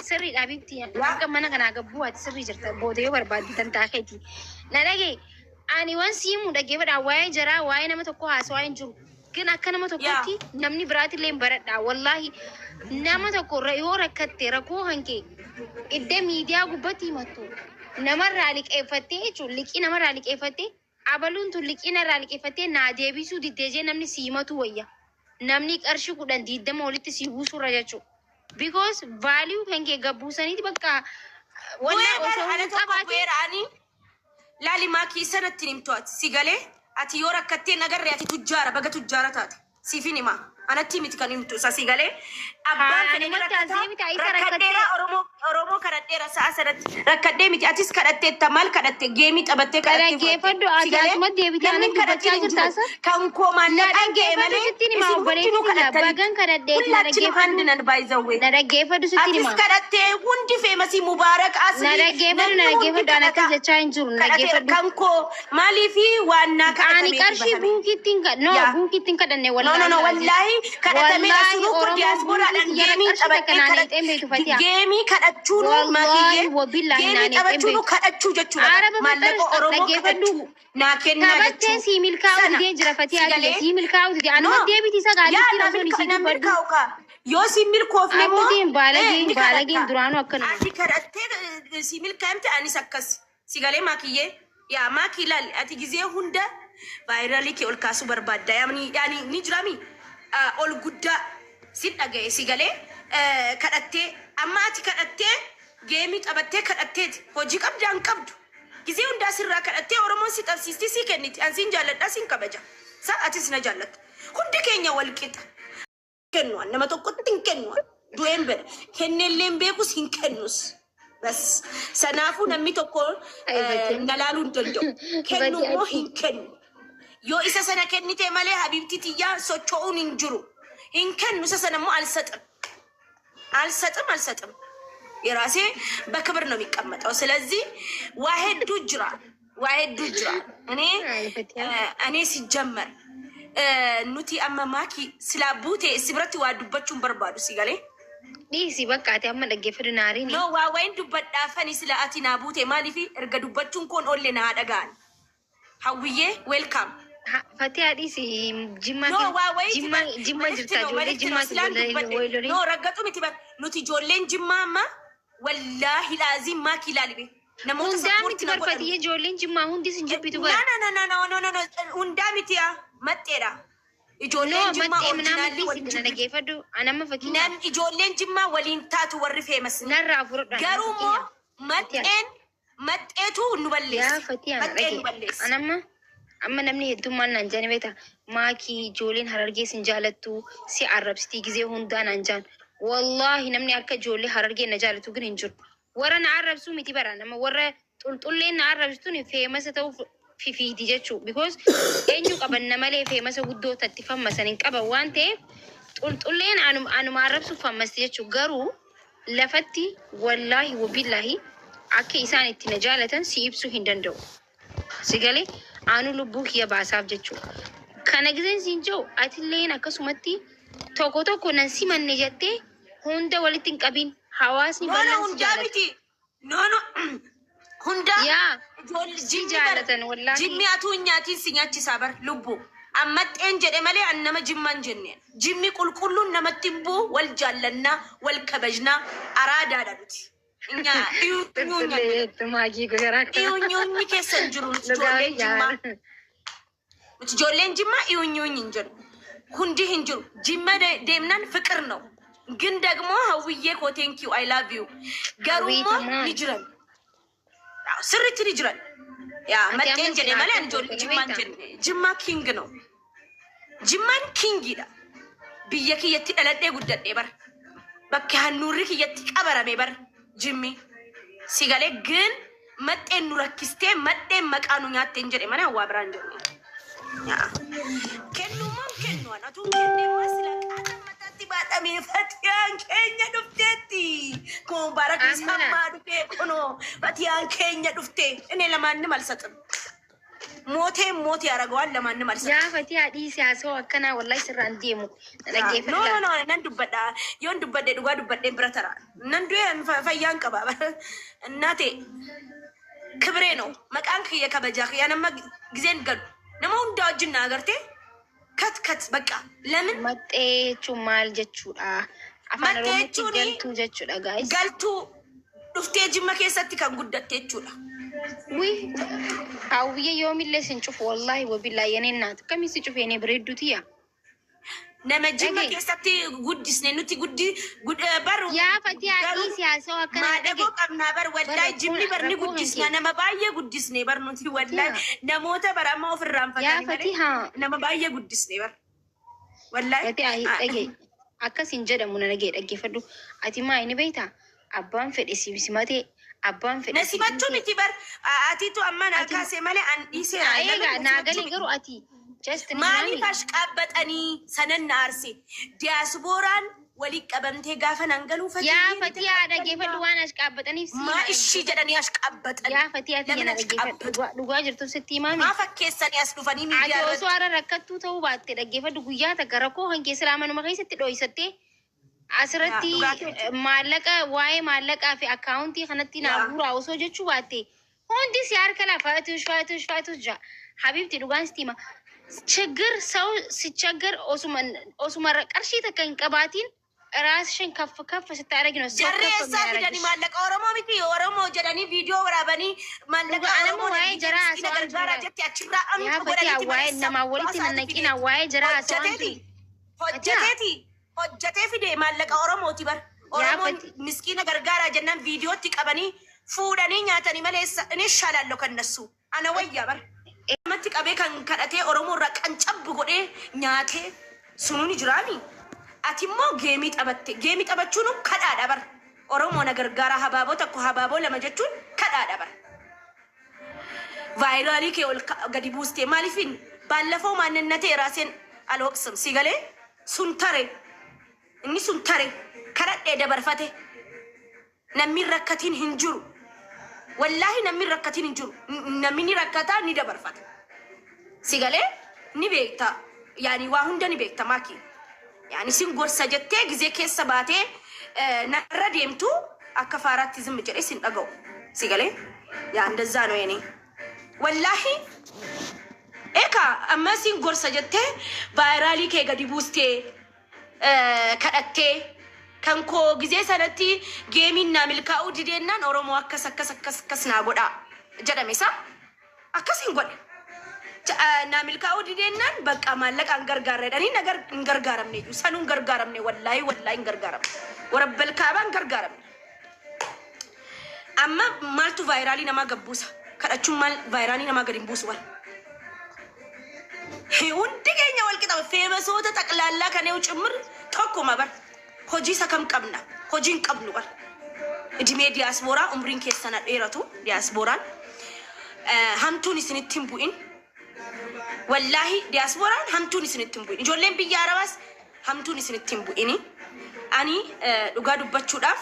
sirri dhaabibti akka mana kanaa gabbuu ati sirri jirta boodee barbaaddi tantaakeeti na dhage ani waan siimu dhageeffadha waa'ee jaraa waa'ee nama tokko haasawaa hin jiru ግን akka nama tokkotti namni biraatillee baradha wallahi nama tokko yoo rakkatte rakoo hanke idde miidiyaa gubbatti himattu namarraa liqeeffattee jechuun liqii namarraa liqeeffattee abaluun tun liqii narraa liqeeffattee naa deebisuu diddeejee namni si himatu wayya namni qarshii 10 walitti si buusurra jechuudha because value hanke gabbuusaniiti bakka wallahi osoo qabaatee laali maakii sanatti nimtoat sigale ati yoo rakkattee nagarree ati tujjaara baga tujjaara taate siifin hima anatti miti kan himtu isa sigale abbaan rakkadheera oromoo kadhadheera sa'a sanatti rakkadhee miti atis kadhatteetta maal kadhatte geemii qabattee kadhatteeffadhu aadaatuma deebitee ani dubbachaa jirtaasa kan koo maallaqaan ga'e malee bagan kadhadhee nadhaggeeffadhu sitti hima atis kadhattee hundi feemasii mubaarak as nadhaggeeffadhu an akkas jechaa hin jiru nadhaggeeffadhu kan koo maaliifi waannaa ani qarshii buukittiin kadhanne wallahi kadhatame asunu ko diasporaadhaan geemii taphattee geemii kadhachuun maakiyye geemii taphachuun kadhachuu jechuudha maallaqa oromoo kadhachuu naa kennaa jechuudha si milkaa'u dee jira fatii ati si milkaa'u dee anuma deebiti isa gaalitti rasuun isi dubbadhu yoo si milkoofne immoo baalageen duraanuu akkanuma ati kadhattee si milkaa'imte anis akkas si galee maakiyye yaa maakii laal ati gizee hunda vaayiraalii kee ol kaasuu barbaadda yaani ni jirami ol guddaa sin dhagaye si galee kadhattee amma ati kadhattee geemii qabattee kadhatteeti hojii qabdaan qabdu gizee hundaa sirraa kadhattee oromoon si qabsiisti si kenniti ansiin jaalladhaa sin kabaja sa'atis na jaallatta hundi keenya wal qixa kennuwan nama tokkotti hin kennuwan du'een bada kennelleen beekus hin kennus bas sanaafuu namni tokko nalaaluu hin danda'u kennu immoo hin kennu yoo isa sana kennite malee habibti tiyyaa socho'uun hin jiru hin kennu isa sana immoo አልሰጥም የራሴ በክብር ነው የሚቀመጠው ስለዚህ ዋሄዱ ጅራ እኔ ሲጀመር ኑቲ አመማኪ ስላቡቴ ሲብረት ዋዱበቹን በርባዱ ሲጋሌ ዲሲ በቃቲ አመ ደገፈድ ናሪ ኖ ዋወይን ዱበዳፈኒ ስላአቲ ናቡቴ ማሊፊ እርገዱበቹን ኮን ኦሌና አደጋን ሀውዬ ዌልካም Fatih hadis jimma jirta jolle jimma tilole no ragatu miti bat nuti jollen jimma amma wallahi lazim ma kilalibe namoota support na Fatih jollen jimma hundi sin jibbitu bar no hunda miti ya matteera ijoolleen jimma originally waliin nageeffadhu anama fakkiin nan ijoolleen jimma waliin taatu warri famous narraa furudha garuu matteetu nu balleessa anama amma namni heddummaan naan jaan beeta maakii ijoolleen harargee sin jaalattu si arrabsitii gizee hundaa naan jaan wallahi namni akka ijoollee harargee na jaalatu gin hin jiru warra na arrabsuu miti bara nama warra xulxulleen na arrabsituun feemasa ta'uu fifiiti jechuu because eenyu qabanna malee feemasa guddoo tatti fammasan hin qaban waan ta'eef xulxulleen anuma arrabsuuf fammasti jechuu garuu lafatti wallahi wabillahi akka isaan itti na jaalatan si ibsuu hin danda'u si galee anu lubbuu kiyya baasaaf jechuudha. Kana giseen siinjoo atilleen akkasumatti tokko nan simanne jettee hunda walitti hin qabin hawaasni bal'aan jaalati. No hunda yaa si jaalatan wallahi. Jimmi atuu nyaatiin si nyaachisaa bar lubbuu. Ammaxxeen jedhe malee an nama jimmaan jenneen. Jimmi qulqulluun namatti hin buu wal jaallannaa wal kabajnaa araadaadha nuti. Iyunyuunyi keessan jiru ijoolleen jimmaa iyunyuunyi hin jiru hundi hin jiru jimma deemnaan ፍቅር ነው ግን ደግሞ ሀውዬ ኮ ቴንክ ዩ አይ ላቭ ዩ ገሩሞ ንጅረን ስሪት ንጅረን ያ መጤን ጀኔ ማለት እንጆል ጅማን ጅማ ኪንግ ነው ጅማን ኪንግ ይዳ ብየክ የት ደለዴ ጉደዴ በር በካኑሪክ የት ቀበረሜ በር ጅሚ ሲጋሌ ግን መጤን ኑረክስቴ መጤን መቃኑ ኛቴ እንጀዴ ማለት አዋብራ እንጀዴ ያ ከኑማን ከኑዋን አቱ ከኔ መስለ ቃታ መጣቲ ባጣሚ ፈቲያን ከኛ ዱፍቴቲ ኮምባራክ ሰማ ዱፌ ኮኖ ፈቲያን ከኛ ዱፍቴ እኔ ለማንም አልሰጥም ሞቴ ያረገዋል ለማንም አልሰጥ ያ ፈቲ አዲስ ያሰው አከና ወላሂ ስራ እንዲሙ ለጌፈ ኖ ነን ዱበዳ ዮን ዱበደ ዱጋ ዱበደ ብረተራ ነን ፈያን ቀባባ እናቴ ክብሬ ነው መቃንክ የከበጃ ያነማ ጊዜን ገዱ ነሞ እንዳጅና አገርቴ ከት በቃ ለምን መጤቹ ማል ጀቹዳ አፋን ሮሙቲ ገልቱ ጀቹዳ ጋይስ ገልቱ ዱፍቴ ጅማ ከሰቲ ከን ጉዳቴ ጀቹዳ ዊ አውዬ ዮሚለ ስንጩፍ ወላሂ ወቢላሂ የኔ እናት ከሚስ ጩፍ የኔ ብሬዱቲያ ነመጅማ ከሰቲ ጉዲስኔ ኑቲ ጉዲ በሩ ያ ፈቲ አዲስ ያሰው አከና ደጎ ቀምና በር ወላይ ጅምኒ በርኒ ጉዲስና ነመባየ ጉዲስኔ በር ኑቲ ወላይ ነሞተ በራማ ወፍራም ፈታ ያ ፈቲ ሀ ነመባየ ጉዲስኔ በር ወላይ ፈቲ አይ ጠጌ አከሲን ጀደሙ ነገ ደገፈዱ አቲማ አይኒ ቤታ አባን ፈዲ ሲቢሲማቴ አባን ፈዲ ነሲባቹ ሚቲ በር አቲቱ አማን አካሴ ማለ አንዲሴ አይጋ ናገሊ ገሩ አቲ ጀስት ማሊ ታሽቃበጠኒ ሰነና አርሴ ዲያስፖራን ወሊ ቀበምቴ ጋፈን አንገሉ ፈቲ ያ ፈቲ አደገፈዱ ዋን አሽቃበጠኒ ማ እሺ ጀደኒ አሽቃበጠኒ ያ ፈቲ አቲ የነገፈዱ ዱጋ ጅርቱ ስቲ ማሚ አፈከሰኒ ያስዱፈኒ ሚዲያ አቶ ሶአረ ረከቱ ተው ባቴ ደገፈዱ ጉያ ተገረኮ ሀንኬ ሰላማኑ መከይ ስቲ ዶይሰቴ አስረቲ ማለቀ ዋይ ማለቃ ፊ አካውንቲ ከነቲ ናጉራ አውሶ ጀቹ ባቴ ሆንዲ ሲያርከላ ፋቱሽ ጃ ሀቢብቲ ዱጋን ስቲማ ችግር ሰው ሲቸገር ኦሱመረ ቀርሺ ተከንቀባቲን ራስሽን ከፍ ስታረግ ነው ሰው ጀሬሳ ፊደኒ ማለቀ ኦሮሞ ቢቲ ኦሮሞ ጀደኒ ቪዲዮ ወራበኒ ማለቀ ኦሮሞ ዋይ ጀራ ነገር ጋራ ጀት ያችራ አም ጎደኒ ዋይ ነማወልቲ ነቂና ዋይ ጀራ ሆጀቴ ፊዴ ማለቀ ኦሮሞ ቲበር ኦሮሞ ምስኪነ ገርጋራ ጀነን ቪዲዮ ትቀበኒ ፉደኒ ኛተኒ መለስ እኔ ሻላለሁ ከነሱ አነ ወያ በር መት ቀቤ ከንከደቴ ኦሮሞ ረቀንጨብ ጎዴ ኛቴ ሱኑኒ ጅራሚ አቲሞ ጌሚ ጠበቹኑ ከዳዳ በር ኦሮሞ ነገር ጋራ ሀባቦ ተኮ ሀባቦ ለመጀቹን ከዳዳ በር ቫይራሊ ገዲ ቡስቴ ማሊፊን ባለፈው ማንነቴ ራሴን አልወቅስም ሲገሌ ሱንተሬ እኒ ሱንተሬ ከረዴ ደበርፈቴ ነሚረከቲን ህንጅሩ ወላሂ ነሚረከቲን ህንጅሩ ነሚኒ ረከታ ኒ ደበርፈቴ ሲገሌ ኒ ቤክታ ያኒ ዋሁንደ ኒ ቤክታ ማኪ ያኒ ሲንጎርሰ ጀቴ ጊዜ ኬሰ ባቴ ነረዴምቱ አከፋራት ዝም ጀሬ ሲንጠገው ሲገሌ ያ እንደዛ ነው የኔ ወላሂ ኤካ አማሲን ጎርሰ ጀቴ ቫይራሊ ከገዲ ቡስቴ ከደቴ ከንኮ ጊዜ ሰነቲ ጌሚና ሚልካኡ ዲዴናን ኦሮሞ አከሰከሰከስና ጎዳ ጀደሜሳ አከሲን ጎዳ ና ሚልካኡ ዲዴናን በቃ ማለቅ አንገርጋረ ደኒ ነገር እንገርጋረም ነዩ ሰኑ እንገርጋረም ነ ወላሂ እንገርጋረም ወረበል ካባ እንገርጋረም አማ ማልቱ ቫይራሊ ነማ ገቡሳ ከዳቹ ማል ቫይራሊ ነማ ገዲን ቡስዋል ሁንድገኛ ወልቂጣ ፌመሶተ ጠቅላላ ከኔው ጭምር ቶኮ ማበር ሆጂ ሰከም ቀብና ሆጂን ቀብሉዋል እድሜ ዲያስፖራ ኡምሪን ከሰና ዴረቱ ዲያስፖራን ሀምቱን ስንትን ቡኢን ወላሂ ዲያስፖራን ሀምቱን ስንትን ቡኢን ጆሌን ብያ አረባስ ሀምቱን ስንትን ቡኢኒ አኒ ዱጋ ዱባቹዳፍ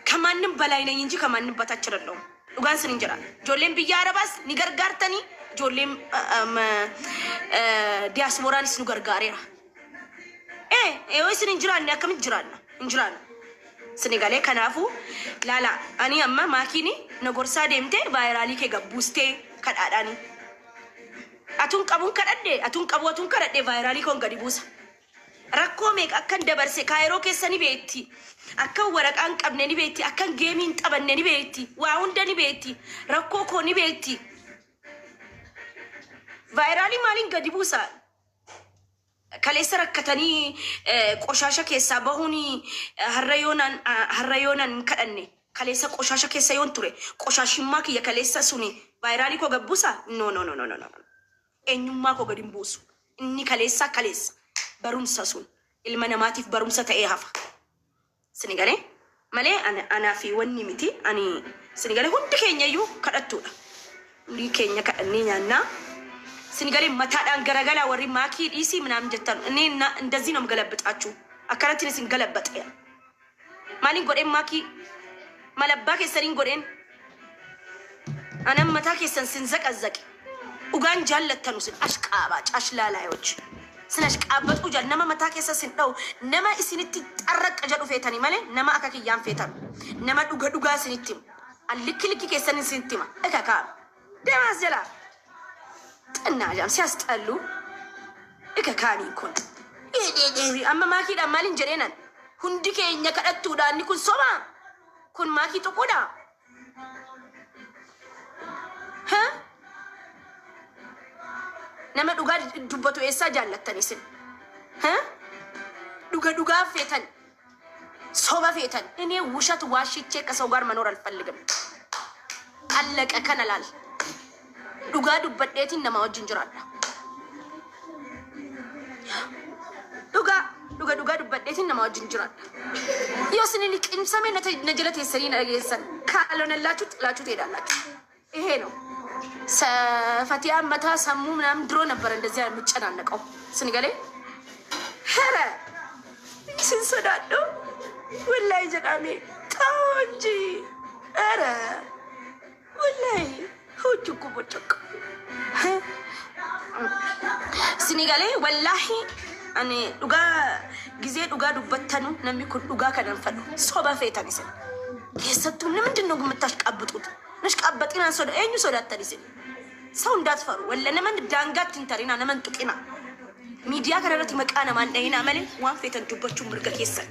ከማንም በላይ ነኝ እንጂ ከማንም በታች አይደለም ዱጋን ስንንጀራ ጆሌን ብያ አረባስ ንገርጋርተኒ ጆሌም ዲያስፖራን ስኑ ገርጋሬራ ወይስን እንጅራን ያከም እንጅራን ስኔጋሌ ከናፉ ላላ አኒ አማ ማኪኒ ነጎርሳ ደምቴ ቫይራሊ ከገቡስቴ ከዳዳኒ አቱን ቀቡን ከደዴ ቫይራሊ ኮን ገዲቡሳ ረኮ ሜቅ አከን ደበርሴ ካይሮ ከሰኒ ቤቲ አከን ወረቃን ቀብነኒ ቤቲ አከን ጌሚን ጠበነኒ ቤቲ ዋውንደኒ ቤቲ ረኮ ኮኒ ቤቲ ቫይራሊ ማሊን ገዲቡሳ ከሌሰ ረከተኒ ቆሻሻ ኬሳ በሁኒ ሀረዮናን ከደኔ ከሌሰ ቆሻሻ ኬሳ ዮን ቱሬ ቆሻሽማ ክየ ከሌሰ ሱኒ ቫይራሊ ኮ ገቡሳ ኖ ኤኙማ ኮ ገዲን ቡሱ እኒ ከሌሳ በሩምሰ ሱን ኢልመ ነማቲፍ በሩምሰ ተኤ ሀፋ ስኒገሌ መሌ አናፊ ወኒ ሚቲ አኒ ስኒገሌ ሁንድ ኬኛዩ ከደቱዳ ሁንዲ ኬኛ ከደኔ ኛና ስንገሌ መታዳን ገረገላ ወሪ ማኪ ዲሲ ምናምን ጀተን እኔና እንደዚህ ነው መገለብጣችሁ አከራቲን ሲንገለበጥ ያ ማሊን ጎዴን ማኪ መለባ ከሰሪን ጎዴን አነም መታ ከሰን ሲንዘቀዘቅ dhugaan jaallattanu sin ashqaabaa cashlaalaayooch sin ashqaabbatu jal nama mataa keessa sin dha'u nama isinitti xarraqa jedhu feetanii malee nama akka kiyyaan feetan nama dhugaa isinitti allikki keessan isinitti ma ekakaa deemaas jala xannaa jaam siyaasxallu ekakaanii kun amma maakiidhaan maaliin jedheenan hundi keenya kadhattuudhaan ni kun soma kun maakii tokkodha nama dhugaa dubbatu eessaa jaallattani isin dhugaa feetan soba feetan እኔ ውሸት ዋሽቼ ከሰው ጋር መኖር አልፈልግም አለቀ ከነላል dhugaa dubbadheetiin nama wajjin jiraadha dhugaa dubbadheetiin nama wajjin jiraadha yoo isin liqimsame na jala teessanii na dhageessan kaalonallaaችሁ ጥላችሁ ትሄዳላችሁ ይሄ ነው ፈቲያ መታ ሰሙ ምናምን ድሮ ነበር እንደዚህ የምጨናነቀው ስንገሌ ሄረ ሲንሰዳዶ ወላይ ጀቃሜ ታንጂ ኧረ ወላይ ሁሉ ኩቦጭቅ ስንገሌ ወላሂ እኔ ዱጋ ጊዜ ዱጋ ዱበተኑ ነሚኩን ዱጋ ከነንፈሉ ሶባ ፈይታኒስ ከሰቱ ምንድነው የምታሽቃብጡት ነሽቃበጥና ሶዳ እኙ ሶዳ አተሪስ ሰው እንዳትፈሩ ወለ ነመን ዳንጋት እንተሪና ነመን ጥቂና ሚዲያ ከረረት መቃና ማንደይና ማለ ዋን ፈተን ዱበቹ ምርገት ይሰጥ